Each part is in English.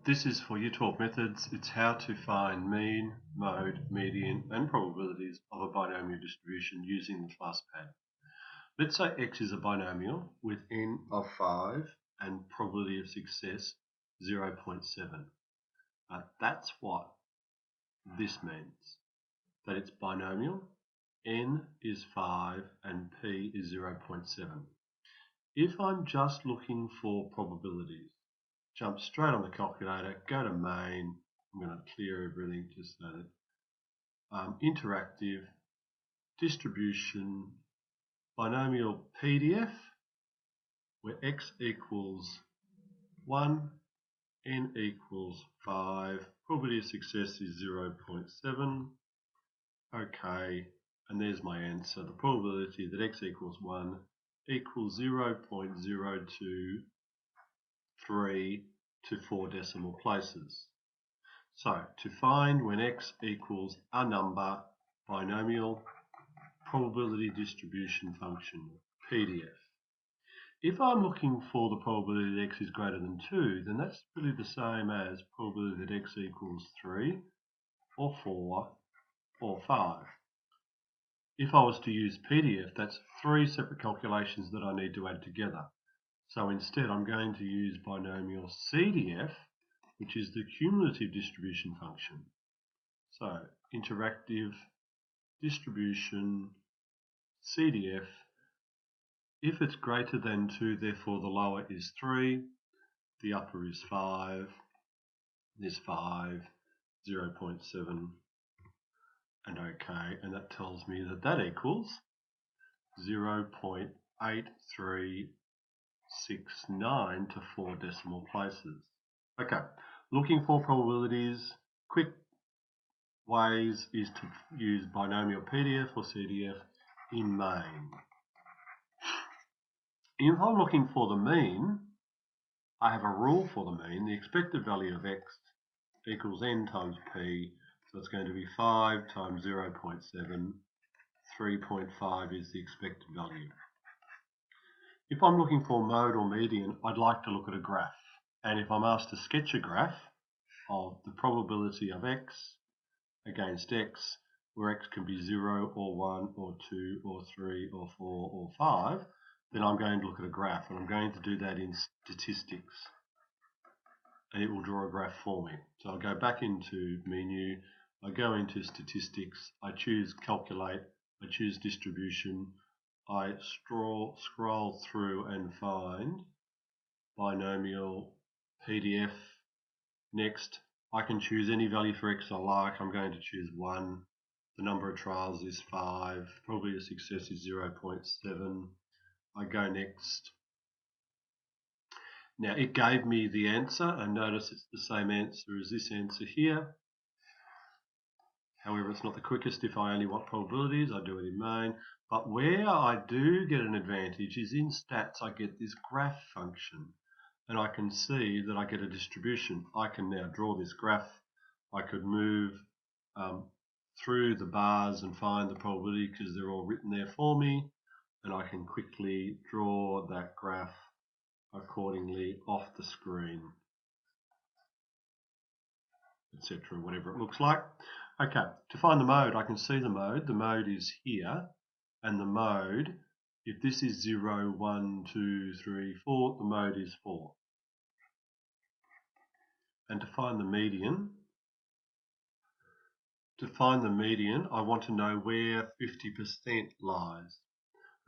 This is for Year 12 methods. It's how to find mean, mode, median, and probabilities of a binomial distribution using the class pad. Let's say x is a binomial with n of 5 and probability of success 0.7. That's what this means, that it's binomial, n is 5 and p is 0.7. If I'm just looking for probabilities, jump straight on the calculator, go to main. I'm going to clear everything just so that interactive, distribution, binomial PDF, where x equals 1, n equals 5, probability of success is 0.7. Okay, and there's my answer. The probability that x equals 1 equals 0.023 to 4 decimal places. So, to find when x equals a number, binomial, probability distribution function, PDF. If I'm looking for the probability that x is greater than 2, then that's really the same as probability that x equals 3, or 4, or 5. If I was to use PDF, that's 3 separate calculations that I need to add together. So instead I'm going to use binomial CDF, which is the cumulative distribution function. So interactive, distribution, CDF. If it's greater than 2, therefore the lower is 3, the upper is 5, there's 5, 0.7, and OK, and that tells me that that equals 0.8369 to 4 decimal places. Okay, looking for probabilities, quick ways is to use binomial PDF or CDF in main. If I'm looking for the mean, I have a rule for the mean. The expected value of x equals n times p, so it's going to be 5 times 0.7. 3.5 is the expected value. If I'm looking for mode or median, I'd like to look at a graph. And if I'm asked to sketch a graph of the probability of x against x, where x can be 0 or 1 or 2 or 3 or 4 or 5, then I'm going to look at a graph, and I'm going to do that in statistics. And it will draw a graph for me. So I'll go back into menu, I go into statistics, I choose calculate, I choose distribution, I scroll through and find binomial PDF. Next, I can choose any value for x I like. I'm going to choose 1. The number of trials is 5. Probability of success is 0.7. I go next. Now it gave me the answer, and notice it's the same answer as this answer here. However, it's not the quickest. If I only want probabilities, I do it in main. But where I do get an advantage is in stats. I get this graph function, and I can see that I get a distribution. I can now draw this graph. I could move through the bars and find the probability because they're all written there for me, and I can quickly draw that graph accordingly off the screen, etc., whatever it looks like. Okay, to find the mode, I can see the mode. The mode is here, and the mode, if this is 0, 1, 2, 3, 4, the mode is 4. And to find the median, I want to know where 50% lies.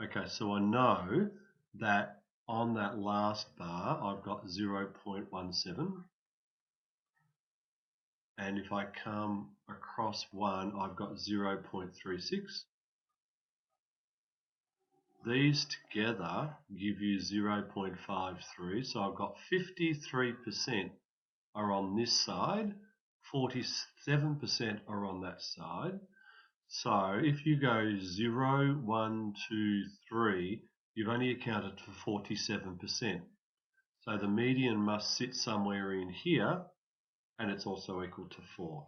Okay, so I know that on that last bar, I've got 0.17. And if I come across 1, I've got 0.36. These together give you 0.53. So I've got 53% are on this side, 47% are on that side. So if you go 0, 1, 2, 3, you've only accounted for 47%. So the median must sit somewhere in here, and it's also equal to 4.